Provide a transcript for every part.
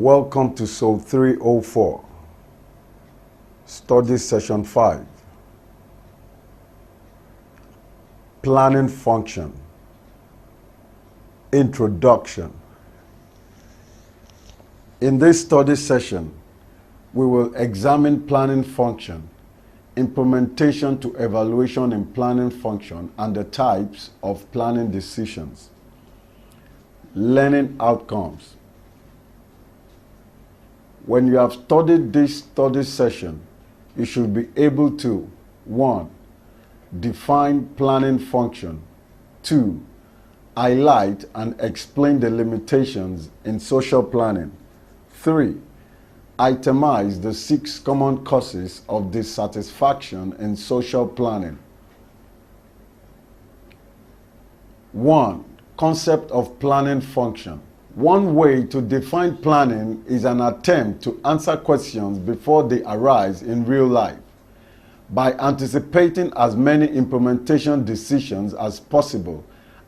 Welcome to SOL 304, Study Session 5, Planning Function, Introduction. In this study session, we will examine planning function, implementation to evaluation in planning function, and the types of planning decisions. Learning outcomes. When you have studied this study session, you should be able to 1. Define planning function. 2. Highlight and explain the limitations in social planning. 3. Itemize the 6 common causes of dissatisfaction in social planning. 1. Concept of planning function. One way to define planning is an attempt to answer questions before they arise in real life by anticipating as many implementation decisions as possible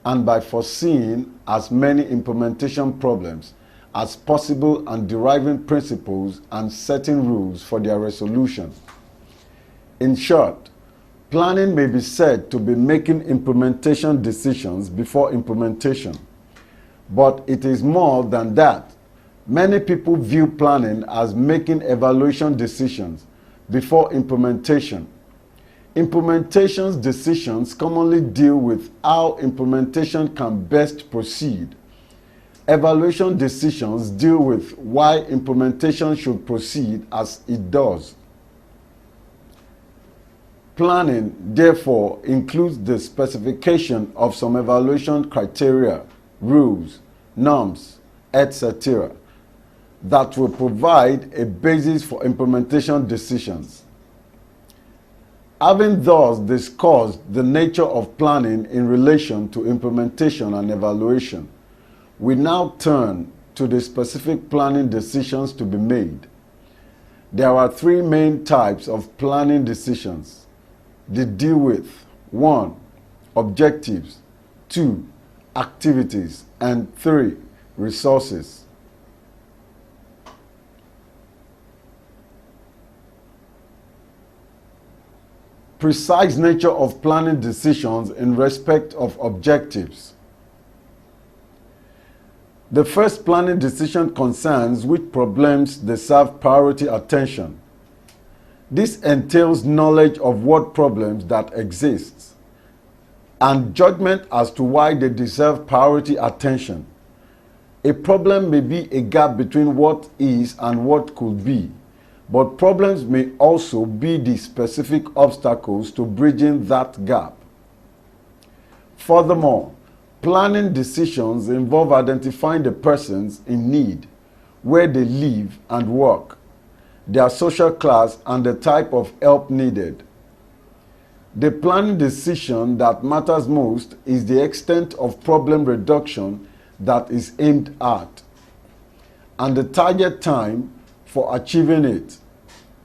and by foreseeing as many implementation problems as possible and deriving principles and setting rules for their resolution. In short, planning may be said to be making implementation decisions before implementation. But it is more than that. Many people view planning as making evaluation decisions before implementation. Implementation decisions commonly deal with how implementation can best proceed. Evaluation decisions deal with why implementation should proceed as it does. Planning, therefore, includes the specification of some evaluation criteria, rules, norms, etc. that will provide a basis for implementation decisions. Having thus discussed the nature of planning in relation to implementation and evaluation, we now turn to the specific planning decisions to be made. There are 3 main types of planning decisions. They deal with 1. Objectives, 2. Activities, and 3. Resources. Precise nature of planning decisions in respect of objectives. The first planning decision concerns which problems deserve priority attention. This entails knowledge of what problems that exist and judgment as to why they deserve priority attention. A problem may be a gap between what is and what could be, but problems may also be the specific obstacles to bridging that gap. Furthermore, planning decisions involve identifying the persons in need, where they live and work, their social class, and the type of help needed. The planning decision that matters most is the extent of problem reduction that is aimed at, and the target time for achieving it.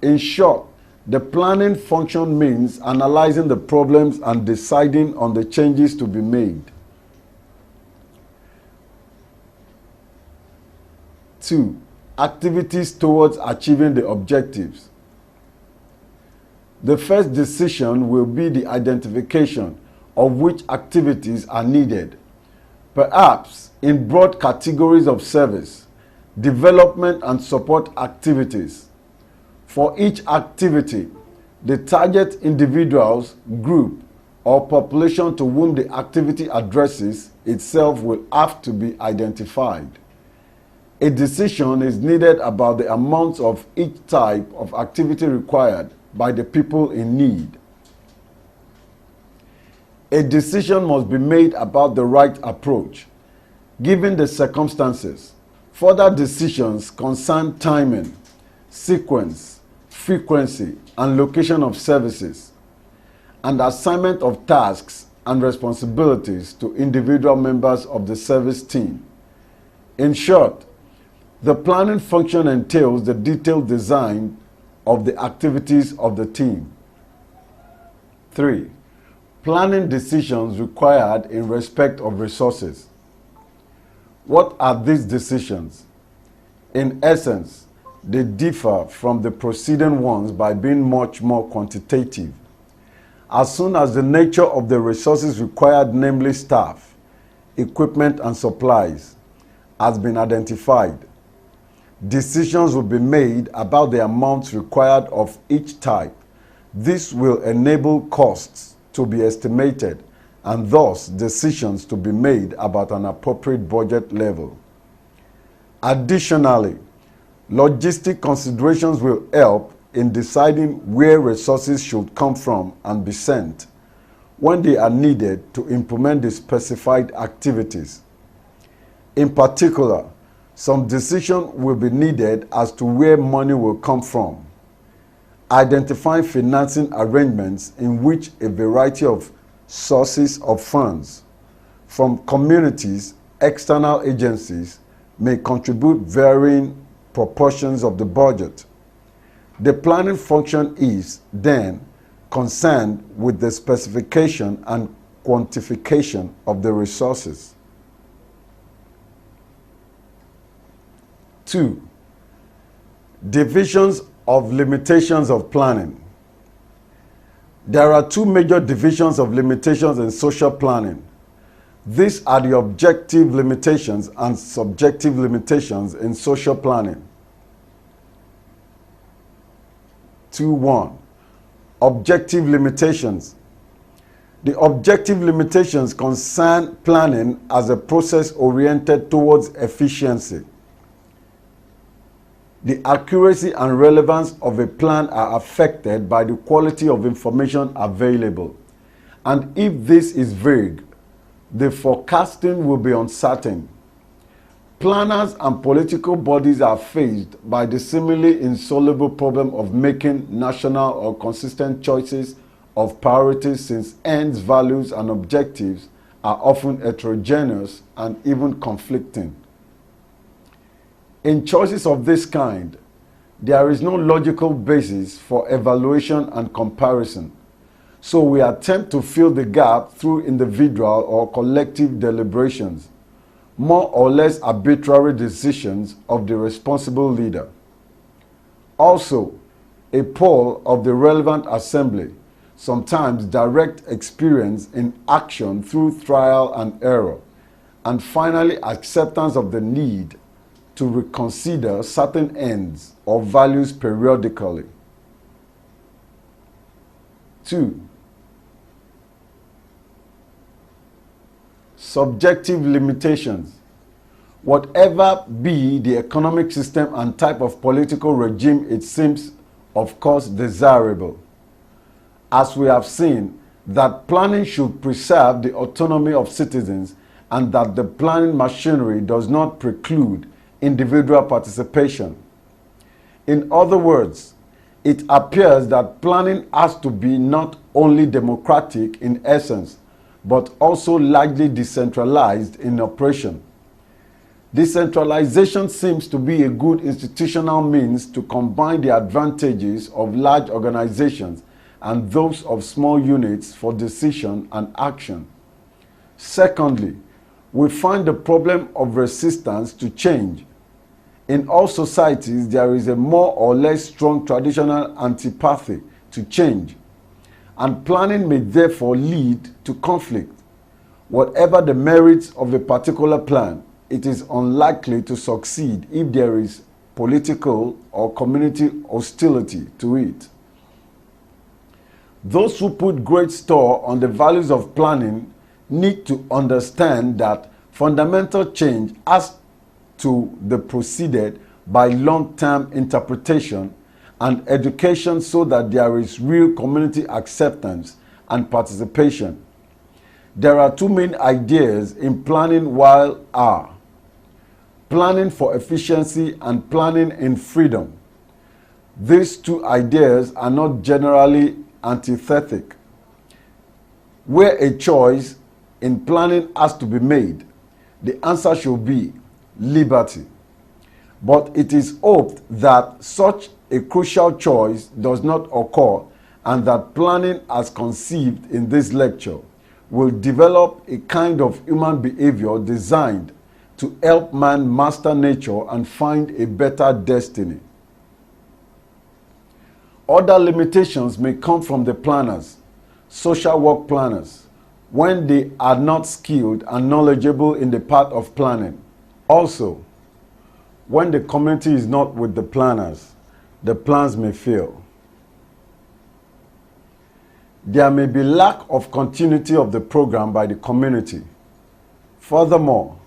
In short, the planning function means analyzing the problems and deciding on the changes to be made. 2. Activities towards achieving the objectives. The first decision will be the identification of which activities are needed, perhaps in broad categories of service, development and support activities. For each activity, the target individuals, group, or population to whom the activity addresses itself will have to be identified. A decision is needed about the amounts of each type of activity required by the people in need. A decision must be made about the right approach, given the circumstances. Further decisions concern timing, sequence, frequency, and location of services, and assignment of tasks and responsibilities to individual members of the service team. In short, the planning function entails the detailed design of the activities of the team. 3. Planning decisions required in respect of resources. What are these decisions? In essence, they differ from the preceding ones by being much more quantitative. As soon as the nature of the resources required, namely staff, equipment, and supplies, has been identified, decisions will be made about the amounts required of each type. This will enable costs to be estimated and thus decisions to be made about an appropriate budget level. Additionally, logistic considerations will help in deciding where resources should come from and be sent when they are needed to implement the specified activities. In particular, some decision will be needed as to where money will come from, identifying financing arrangements in which a variety of sources of funds from communities, external agencies may contribute varying proportions of the budget. The planning function is, then, concerned with the specification and quantification of the resources. 2. Divisions of limitations of planning. There are two major divisions of limitations in social planning. These are the objective limitations and subjective limitations in social planning. 2.1. Objective limitations. The objective limitations concern planning as a process oriented towards efficiency. The accuracy and relevance of a plan are affected by the quality of information available. And if this is vague, the forecasting will be uncertain. Planners and political bodies are faced by the seemingly insoluble problem of making national or consistent choices of priorities, since ends, values, and objectives are often heterogeneous and even conflicting. In choices of this kind, there is no logical basis for evaluation and comparison, so we attempt to fill the gap through individual or collective deliberations, more or less arbitrary decisions of the responsible leader. Also, a poll of the relevant assembly, sometimes direct experience in action through trial and error, and finally acceptance of the need to reconsider certain ends or values periodically. 2. Subjective limitations. Whatever be the economic system and type of political regime, it seems, of course, desirable, as we have seen, that planning should preserve the autonomy of citizens and that the planning machinery does not preclude individual participation. In other words, it appears that planning has to be not only democratic in essence, but also largely decentralized in operation. Decentralization seems to be a good institutional means to combine the advantages of large organizations and those of small units for decision and action. Secondly, we find the problem of resistance to change. In all societies, there is a more or less strong traditional antipathy to change, and planning may therefore lead to conflict. Whatever the merits of a particular plan, it is unlikely to succeed if there is political or community hostility to it. Those who put great store on the values of planning need to understand that fundamental change has to be preceded by long-term interpretation and education so that there is real community acceptance and participation. There are two main ideas in planning while are planning for efficiency and planning in freedom. These two ideas are not generally antithetic. Where a choice in planning has to be made, the answer should be liberty. But it is hoped that such a crucial choice does not occur, and that planning as conceived in this lecture will develop a kind of human behavior designed to help man master nature and find a better destiny. Other limitations may come from the planners, social work planners, when they are not skilled and knowledgeable in the part of planning. Also, when the community is not with the planners, the plans may fail. There may be lack of continuity of the program by the community. Furthermore,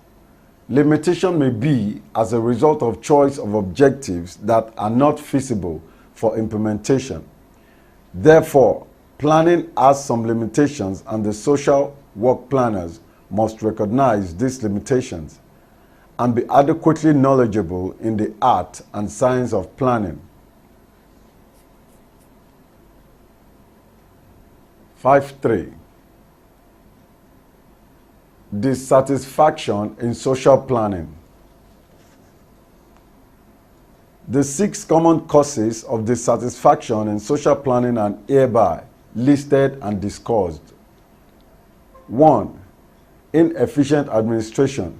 limitation may be as a result of choice of objectives that are not feasible for implementation. Therefore, planning has some limitations, and the social work planners must recognize these limitations and be adequately knowledgeable in the art and science of planning. 5.3. Dissatisfaction in social planning. The 6 common causes of dissatisfaction in social planning are hereby listed and discussed. 1. Inefficient administration.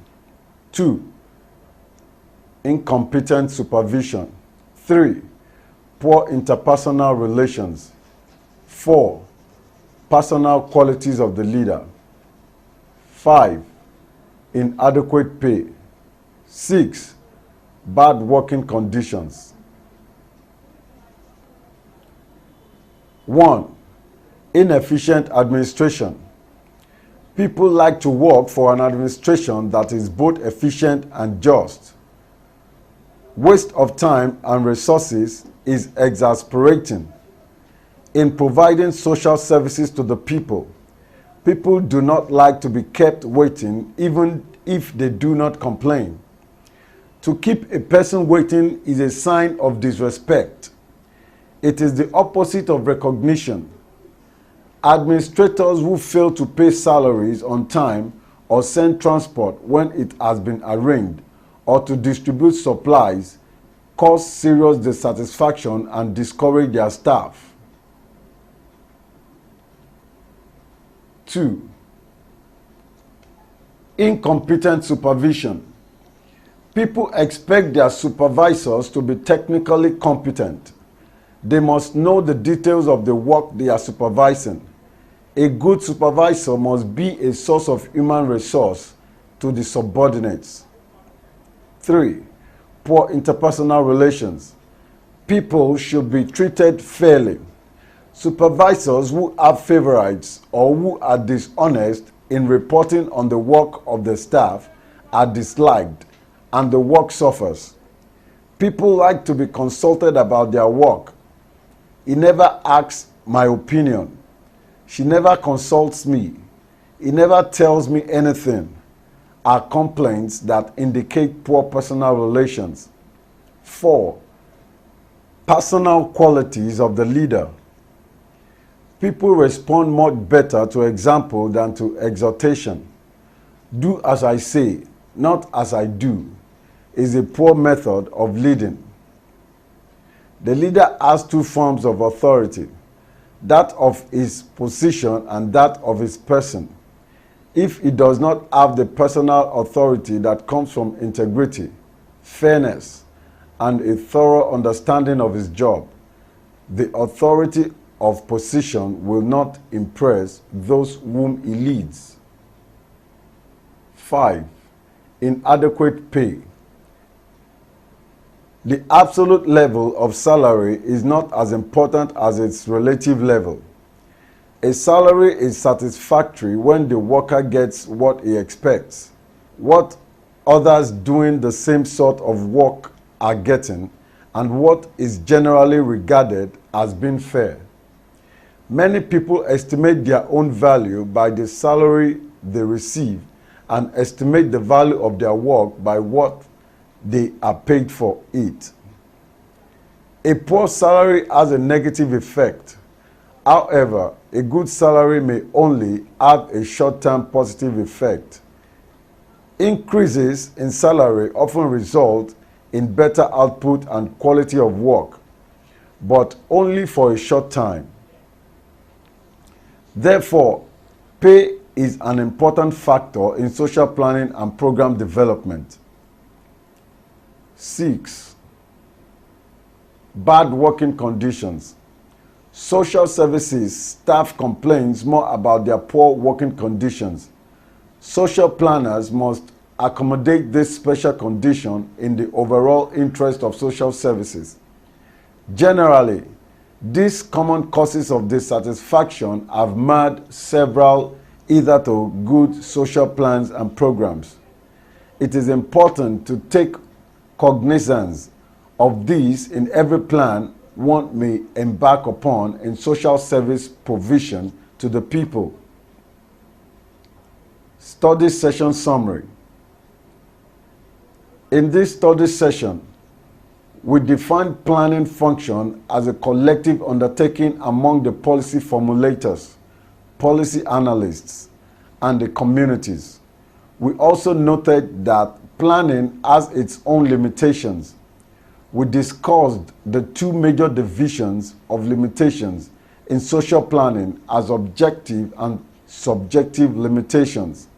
2. Incompetent supervision. 3. Poor interpersonal relations. 4. Personal qualities of the leader. 5. Inadequate pay. 6. Bad working conditions. 1. Inefficient administration. People like to work for an administration that is both efficient and just. Waste of time and resources is exasperating. In providing social services to the people, people do not like to be kept waiting even if they do not complain. To keep a person waiting is a sign of disrespect. It is the opposite of recognition. Administrators who fail to pay salaries on time or send transport when it has been arranged or to distribute supplies cause serious dissatisfaction and discourage their staff. 2. Incompetent supervision. People expect their supervisors to be technically competent. They must know the details of the work they are supervising. A good supervisor must be a source of human resource to the subordinates. 3. Poor interpersonal relations. People should be treated fairly. Supervisors who have favorites or who are dishonest in reporting on the work of the staff are disliked, and the work suffers. People like to be consulted about their work. He never asks my opinion. She never consults me. He never tells me anything, are complaints that indicate poor personal relations. 4. Personal qualities of the leader. People respond much better to example than to exhortation. Do as I say, not as I do, is a poor method of leading. The leader has 2 forms of authority, that of his position and that of his person. If he does not have the personal authority that comes from integrity, fairness, and a thorough understanding of his job, the authority of position will not impress those whom he leads. 5. Inadequate pay. The absolute level of salary is not as important as its relative level. A salary is satisfactory when the worker gets what he expects, what others doing the same sort of work are getting, and what is generally regarded as being fair. Many people estimate their own value by the salary they receive and estimate the value of their work by what they are paid for it. A poor salary has a negative effect. However, a good salary may only have a short-term positive effect. Increases in salary often result in better output and quality of work, but only for a short time. Therefore, pay is an important factor in social planning and program development. 6. Bad working conditions. Social services staff complains more about their poor working conditions. Social planners must accommodate this special condition in the overall interest of social services. Generally, these common causes of dissatisfaction have marred several either to good social plans and programs. It is important to take cognizance of these in every plan one may embark upon in social service provision to the people. Study session summary. In this study session, we define planning function as a collective undertaking among the policy formulators, policy analysts, and the communities. We also noted that planning has its own limitations. We discussed the two major divisions of limitations in social planning as objective and subjective limitations.